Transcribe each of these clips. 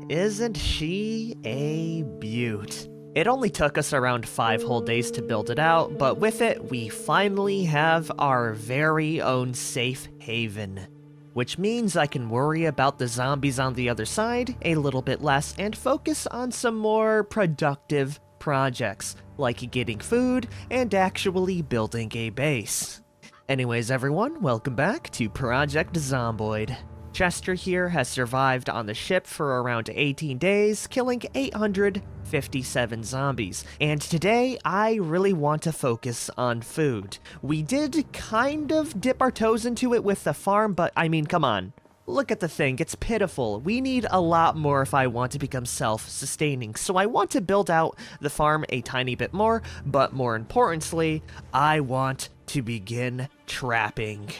Isn't she a beaut? It only took us around 5 whole days to build it out, but with it, we finally have our very own safe haven. Which means I can worry about the zombies on the other side a little bit less and focus on some more productive projects, like getting food and actually building a base. Anyways everyone, welcome back to Project Zomboid. Chester here has survived on the ship for around 18 days, killing 857 zombies, and today I really want to focus on food. We did kind of dip our toes into it with the farm, but I mean, come on. Look at the thing, it's pitiful. We need a lot more if I want to become self-sustaining, so I want to build out the farm a tiny bit more, but more importantly, I want to begin trapping.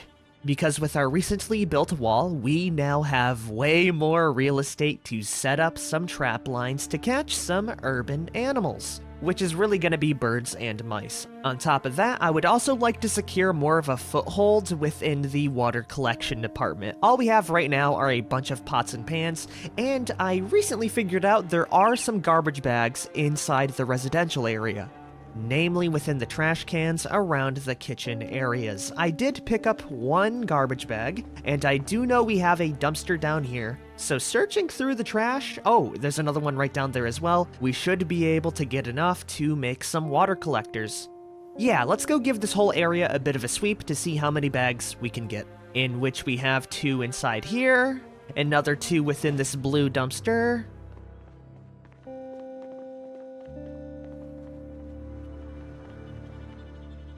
Because with our recently built wall, we now have way more real estate to set up some trap lines to catch some urban animals, which is really going to be birds and mice. On top of that, I would also like to secure more of a foothold within the water collection department. All we have right now are a bunch of pots and pans, and I recently figured out there are some garbage bags inside the residential area. Namely within the trash cans around the kitchen areas. I did pick up one garbage bag, and I do know we have a dumpster down here. So searching through the trash, oh, there's another one right down there as well, we should be able to get enough to make some water collectors. Yeah, let's go give this whole area a bit of a sweep to see how many bags we can get. In which we have 2 inside here, another 2 within this blue dumpster.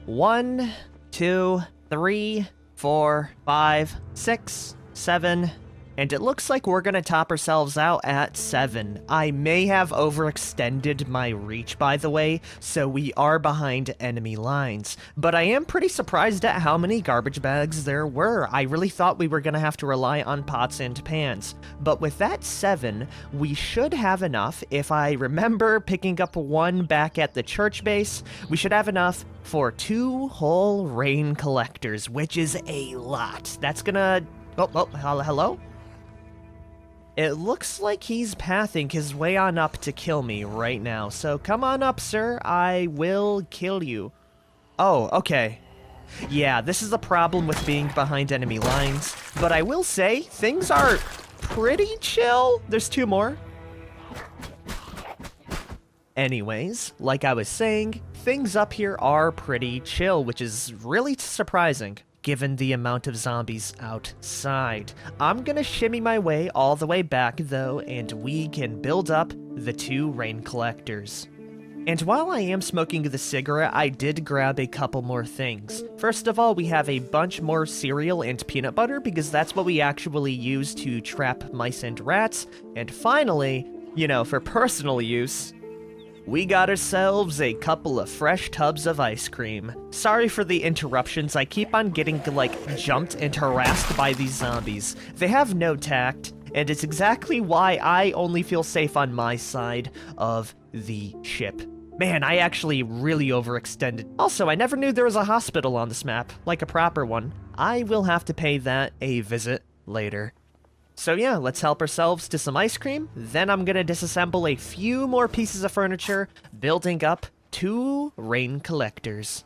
One, 2, 3, 4, 5, 6, 7, and it looks like we're gonna top ourselves out at 7. I may have overextended my reach, by the way, so we are behind enemy lines. But I am pretty surprised at how many garbage bags there were. I really thought we were gonna have to rely on pots and pans. But with that 7, we should have enough. If I remember picking up 1 back at the church base, we should have enough for 2 whole rain collectors, which is a lot. That's gonna... Oh, hello? It looks like he's pathing his way on up to kill me right now, so come on up, sir. I will kill you. Oh, okay. Yeah, this is the problem with being behind enemy lines, but I will say, things are pretty chill. There's 2 more. Anyways, like I was saying, things up here are pretty chill, which is really surprising, given the amount of zombies outside. I'm gonna shimmy my way all the way back though, and we can build up the 2 rain collectors. And while I am smoking the cigarette, I did grab a couple more things. First of all, we have a bunch more cereal and peanut butter, because that's what we actually use to trap mice and rats. And finally, you know, for personal use, we got ourselves a couple of fresh tubs of ice cream. Sorry for the interruptions, I keep on getting, like, jumped and harassed by these zombies. They have no tact, and it's exactly why I only feel safe on my side of the ship. Man, I actually really overextended. Also, I never knew there was a hospital on this map, like a proper one. I will have to pay that a visit later. So yeah, let's help ourselves to some ice cream, then I'm gonna disassemble a few more pieces of furniture, building up 2 rain collectors.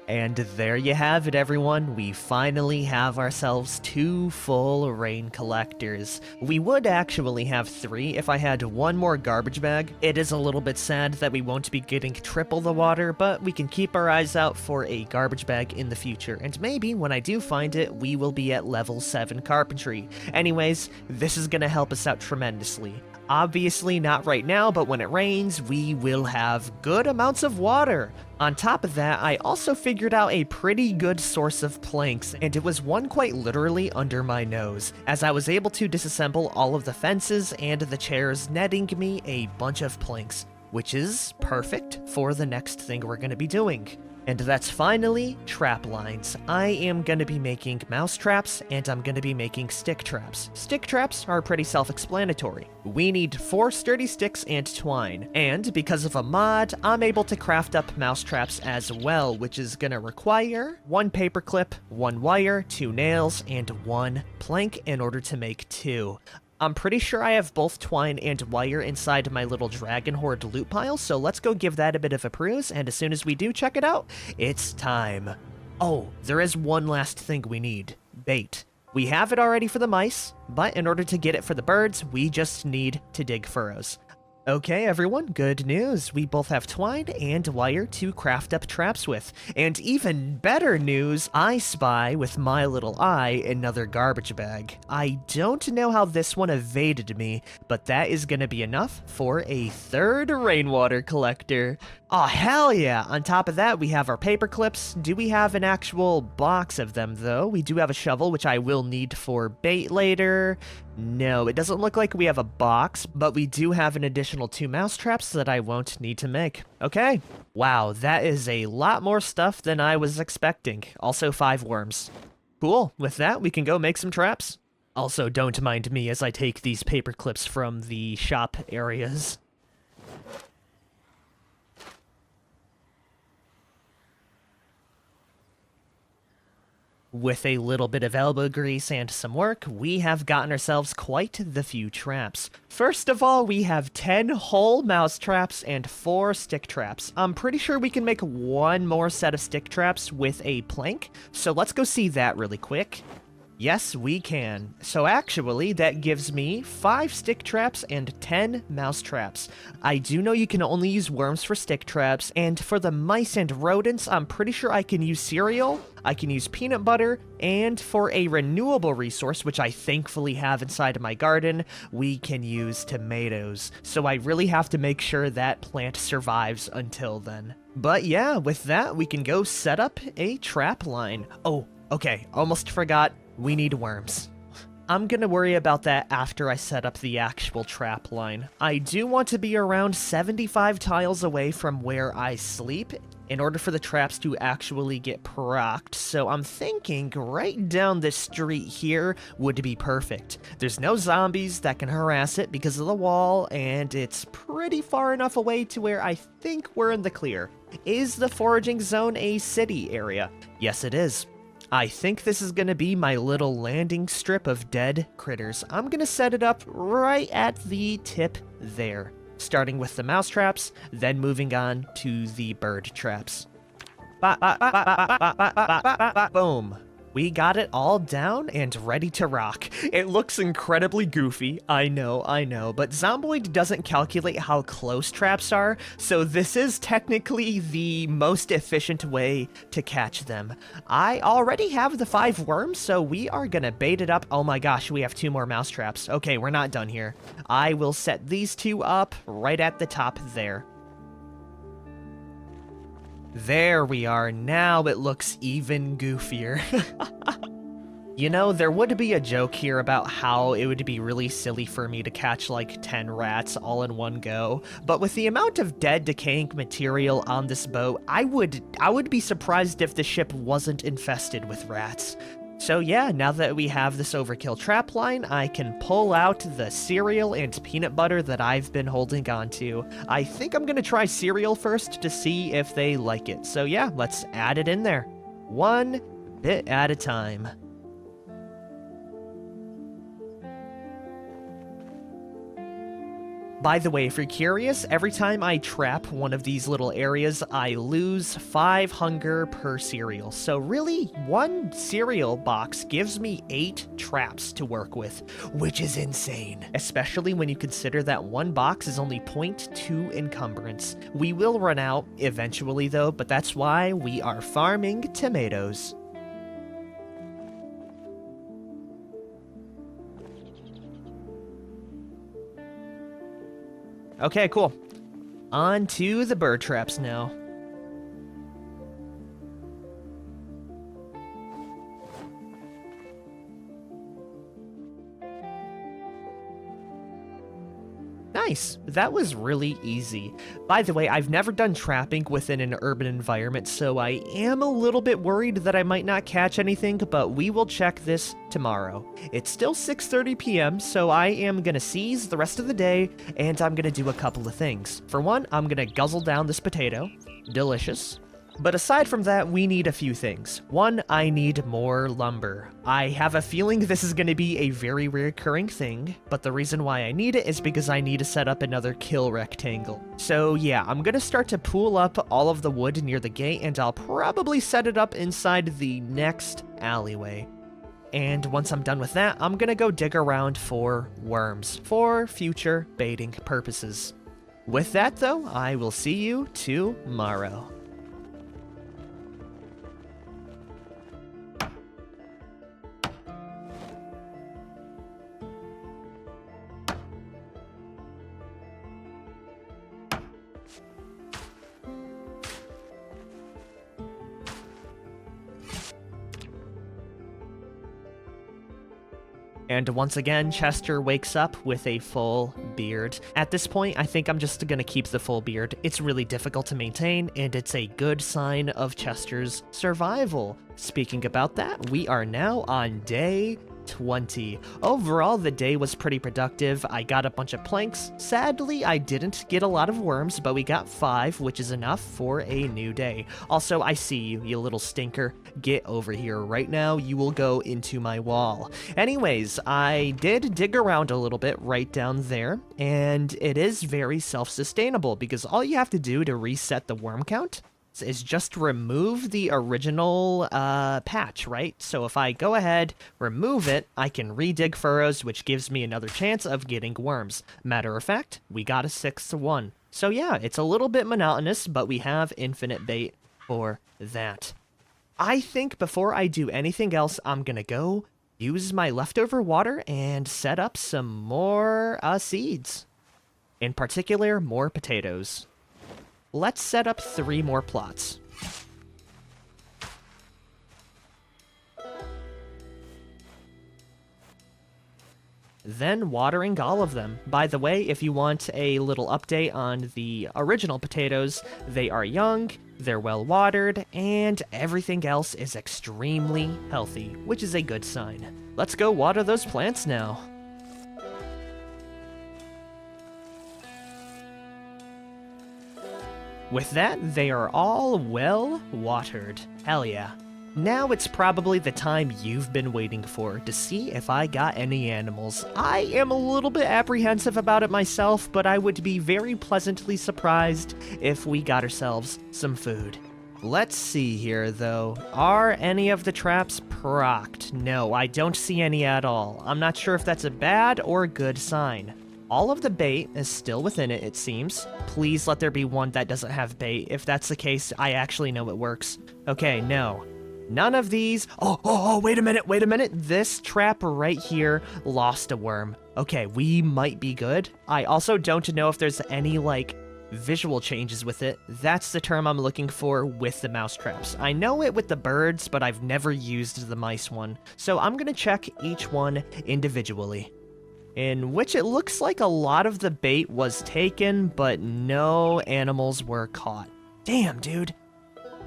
And there you have it, everyone. We finally have ourselves 2 full rain collectors. We would actually have 3 if I had 1 more garbage bag. It is a little bit sad that we won't be getting triple the water, but we can keep our eyes out for a garbage bag in the future. And maybe when I do find it, we will be at level 7 carpentry. Anyways, this is gonna help us out tremendously. Obviously not right now, but when it rains, we will have good amounts of water. On top of that, I also figured out a pretty good source of planks, and it was one quite literally under my nose, as I was able to disassemble all of the fences and the chairs, netting me a bunch of planks, which is perfect for the next thing we're going to be doing. And that's finally trap lines. I am going to be making mouse traps, and I'm going to be making stick traps. Stick traps are pretty self-explanatory. We need 4 sturdy sticks and twine, and because of a mod, I'm able to craft up mouse traps as well, which is going to require 1 paperclip, 1 wire, 2 nails, and 1 plank in order to make 2. I'm pretty sure I have both twine and wire inside my little dragon horde loot pile, so let's go give that a bit of a peruse, and as soon as we do check it out, it's time. Oh, there is one last thing we need. Bait. We have it already for the mice, but in order to get it for the birds, we just need to dig furrows. Okay, everyone, good news. We both have twine and wire to craft up traps with. And even better news, I spy with my little eye another garbage bag. I don't know how this one evaded me, but that is gonna be enough for a 3rd rainwater collector. Oh, hell yeah! On top of that, we have our paper clips. Do we have an actual box of them, though? We do have a shovel, which I will need for bait later. No, it doesn't look like we have a box, but we do have an additional 2 mouse traps that I won't need to make. Okay. Wow, that is a lot more stuff than I was expecting. Also 5 worms. Cool. With that, we can go make some traps. Also, don't mind me as I take these paper clips from the shop areas. With a little bit of elbow grease and some work, we have gotten ourselves quite the few traps. First of all, we have 10 whole mouse traps and 4 stick traps. I'm pretty sure we can make 1 more set of stick traps with a plank, so let's go see that really quick. Yes, we can. So actually, that gives me 5 stick traps and 10 mouse traps. I do know you can only use worms for stick traps, and for the mice and rodents, I'm pretty sure I can use cereal, I can use peanut butter, and for a renewable resource, which I thankfully have inside of my garden, we can use tomatoes. So I really have to make sure that plant survives until then. But yeah, with that, we can go set up a trap line. Oh, okay, almost forgot. We need worms. I'm gonna worry about that after I set up the actual trap line. I do want to be around 75 tiles away from where I sleep in order for the traps to actually get procced, so I'm thinking right down this street here would be perfect. There's no zombies that can harass it because of the wall, and it's pretty far enough away to where I think we're in the clear. Is the foraging zone a city area? Yes, it is. I think this is gonna be my little landing strip of dead critters. I'm gonna set it up right at the tip there, starting with the mouse traps, then moving on to the bird traps. Boom. We got it all down and ready to rock. It looks incredibly goofy, I know, but Zomboid doesn't calculate how close traps are, so this is technically the most efficient way to catch them. I already have the 5 worms, so we are gonna bait it up. Oh my gosh, we have 2 more mouse traps. Okay, we're not done here. I will set these 2 up right at the top there. There we are, now it looks even goofier. You know, there would be a joke here about how it would be really silly for me to catch like 10 rats all in one go, but with the amount of dead decaying material on this boat, I would be surprised if the ship wasn't infested with rats. So yeah, now that we have this overkill trap line, I can pull out the cereal and peanut butter that I've been holding on to. I think I'm gonna try cereal first to see if they like it. So yeah, let's add it in there. 1 bit at a time. By the way, if you're curious, every time I trap one of these little areas, I lose 5 hunger per cereal. So really, 1 cereal box gives me 8 traps to work with, which is insane. Especially when you consider that 1 box is only 0.2 encumbrance. We will run out eventually though, but that's why we are farming tomatoes. Okay, cool. On to the bird traps now. Nice. That was really easy. By the way, I've never done trapping within an urban environment, so I am a little bit worried that I might not catch anything, but we will check this tomorrow. It's still 6:30 p.m., so I am gonna seize the rest of the day, and I'm gonna do a couple of things. For one, I'm gonna guzzle down this potato. Delicious. But aside from that, we need a few things. One, I need more lumber. I have a feeling this is going to be a very recurring thing, but the reason why I need it is because I need to set up another kill rectangle. So yeah, I'm going to start to pool up all of the wood near the gate, and I'll probably set it up inside the next alleyway. And once I'm done with that, I'm going to go dig around for worms for future baiting purposes. With that though, I will see you tomorrow. And once again, Chester wakes up with a full beard. At this point, I think I'm just gonna keep the full beard. It's really difficult to maintain, and it's a good sign of Chester's survival. Speaking about that, we are now on day 20. Overall, the day was pretty productive. I got a bunch of planks. Sadly, I didn't get a lot of worms, but we got 5, which is enough for a new day. Also, I see you, you little stinker. Get over here right now. You will go into my wall. Anyways, I did dig around a little bit right down there, and it is very self-sustainable because all you have to do to reset the worm count is just remove the original patch, right? So if I go ahead, remove it, I can redig furrows, which gives me another chance of getting worms. Matter of fact, we got a 6th one. So yeah, it's a little bit monotonous, but we have infinite bait for that. I think before I do anything else, I'm gonna go use my leftover water and set up some more seeds. In particular, more potatoes. Let's set up 3 more plots. Then watering all of them. By the way, if you want a little update on the original potatoes, they are young, they're well watered, and everything else is extremely healthy, which is a good sign. Let's go water those plants now. With that, they are all well watered. Hell yeah. Now it's probably the time you've been waiting for to see if I got any animals. I am a little bit apprehensive about it myself, but I would be very pleasantly surprised if we got ourselves some food. Let's see here, though. Are any of the traps procced? No, I don't see any at all. I'm not sure if that's a bad or a good sign. All of the bait is still within it, it seems. Please let there be one that doesn't have bait. If that's the case, I actually know it works. Okay, no. None of these. Oh, wait a minute. This trap right here lost a worm. Okay, we might be good. I also don't know if there's any, like, visual changes with it. That's the term I'm looking for with the mouse traps. I know it with the birds, but I've never used the mice one. So I'm gonna check each one individually. In which it looks like a lot of the bait was taken, but no animals were caught. Damn, dude.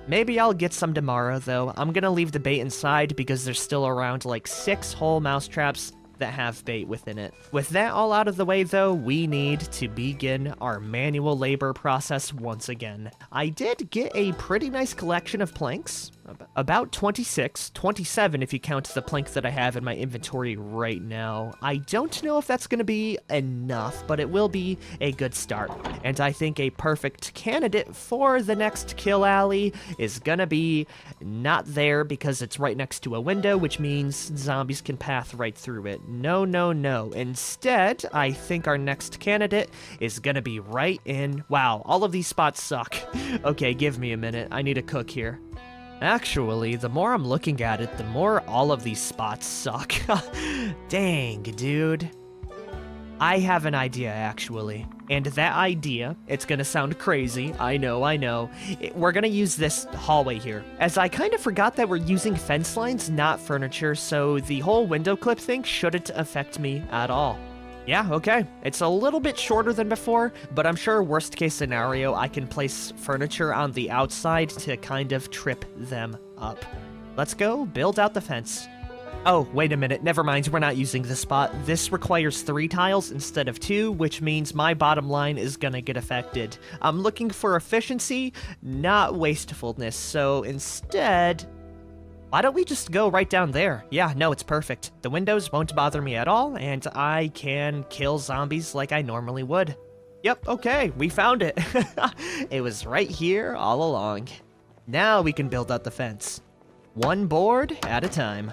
Maybe I'll get some tomorrow, though. I'm gonna leave the bait inside because there's still around like 6 whole mouse traps that have bait within it. With that all out of the way, though, we need to begin our manual labor process once again. I did get a pretty nice collection of planks. About 26, 27 if you count the plank that I have in my inventory right now. I don't know if that's going to be enough, but it will be a good start. And I think a perfect candidate for the next kill alley is going to be not there because it's right next to a window, which means zombies can path right through it. No. Instead, I think our next candidate is going to be right in... Wow, all of these spots suck. Okay, give me a minute. I need to cook here. Actually, the more I'm looking at it, the more all of these spots suck. Dang, dude. I have an idea, actually. And that idea, it's gonna sound crazy, I know. We're gonna use this hallway here. As I kind of forgot that we're using fence lines, not furniture, so the whole window clip thing shouldn't affect me at all. Yeah, okay. It's a little bit shorter than before, but I'm sure worst case scenario, I can place furniture on the outside to kind of trip them up. Let's go build out the fence. Oh, wait a minute, never mind, we're not using this spot. This requires 3 tiles instead of 2, which means my bottom line is gonna get affected. I'm looking for efficiency, not wastefulness, so instead, why don't we just go right down there? Yeah, no, it's perfect. The windows won't bother me at all, and I can kill zombies like I normally would. Yep, okay, we found it. It was right here all along. Now we can build out the fence. 1 board at a time.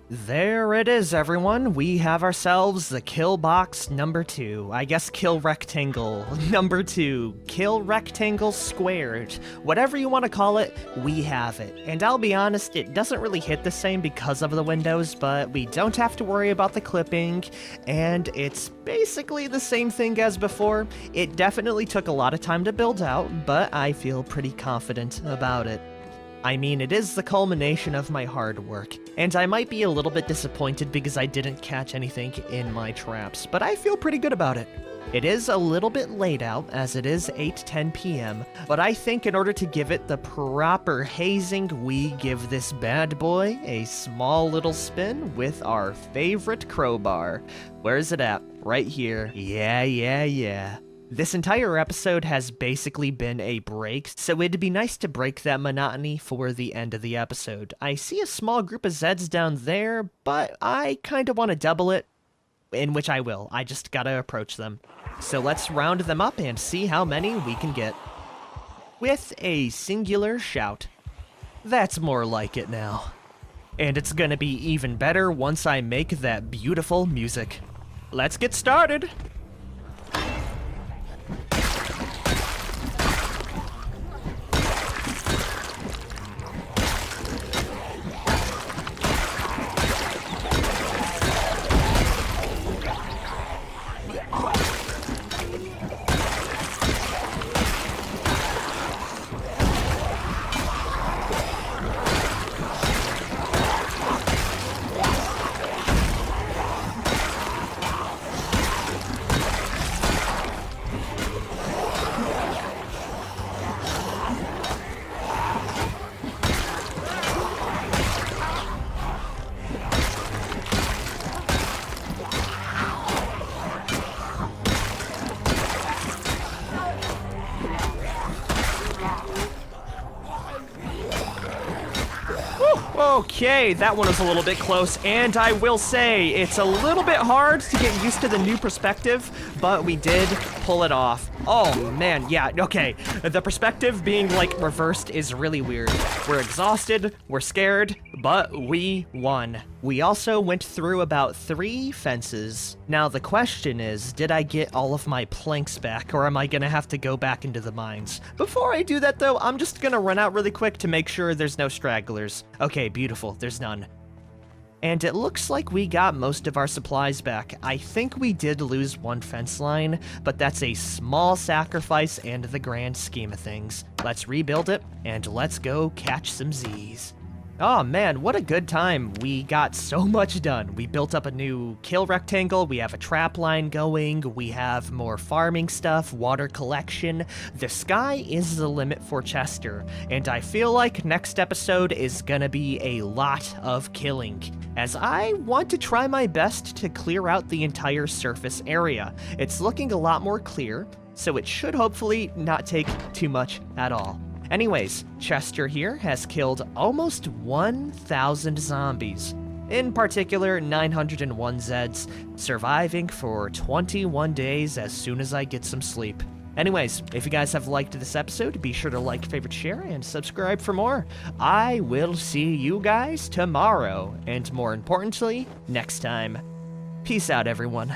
There it is, everyone. We have ourselves the kill box number 2. I guess kill rectangle number 2. Kill rectangle squared. Whatever you want to call it, we have it. And I'll be honest, it doesn't really hit the same because of the windows, but we don't have to worry about the clipping, and it's basically the same thing as before. It definitely took a lot of time to build out, but I feel pretty confident about it. I mean, it is the culmination of my hard work, and I might be a little bit disappointed because I didn't catch anything in my traps, but I feel pretty good about it. It is a little bit late out, as it is 8:10 p.m., but I think in order to give it the proper hazing, we give this bad boy a small little spin with our favorite crowbar. Where's it at? Right here. Yeah. This entire episode has basically been a break, so it'd be nice to break that monotony for the end of the episode. I see a small group of Zeds down there, but I kinda want to double it, in which I will. I just gotta approach them. So let's round them up and see how many we can get. With a singular shout. That's more like it now. And it's gonna be even better once I make that beautiful music. Let's get started! Okay, that one was a little bit close, and I will say, it's a little bit hard to get used to the new perspective, but we did pull it off. Oh man, yeah, okay. The perspective being like reversed is really weird. We're exhausted, we're scared, but we won. We also went through about 3 fences. Now the question is, did I get all of my planks back, or am I gonna have to go back into the mines? Before I do that though, I'm just gonna run out really quick to make sure there's no stragglers. Okay, beautiful, there's none. And it looks like we got most of our supplies back. I think we did lose 1 fence line, but that's a small sacrifice in the grand scheme of things. Let's rebuild it, and let's go catch some Z's. Oh man, what a good time. We got so much done. We built up a new kill rectangle, we have a trap line going, we have more farming stuff, water collection. The sky is the limit for Chester, and I feel like next episode is gonna be a lot of killing, as I want to try my best to clear out the entire surface area. It's looking a lot more clear, so it should hopefully not take too much at all. Anyways, Chester here has killed almost 1,000 zombies. In particular, 901 Zeds, surviving for 21 days as soon as I get some sleep. Anyways, if you guys have liked this episode, be sure to like, favorite, share, and subscribe for more. I will see you guys tomorrow, and more importantly, next time. Peace out, everyone.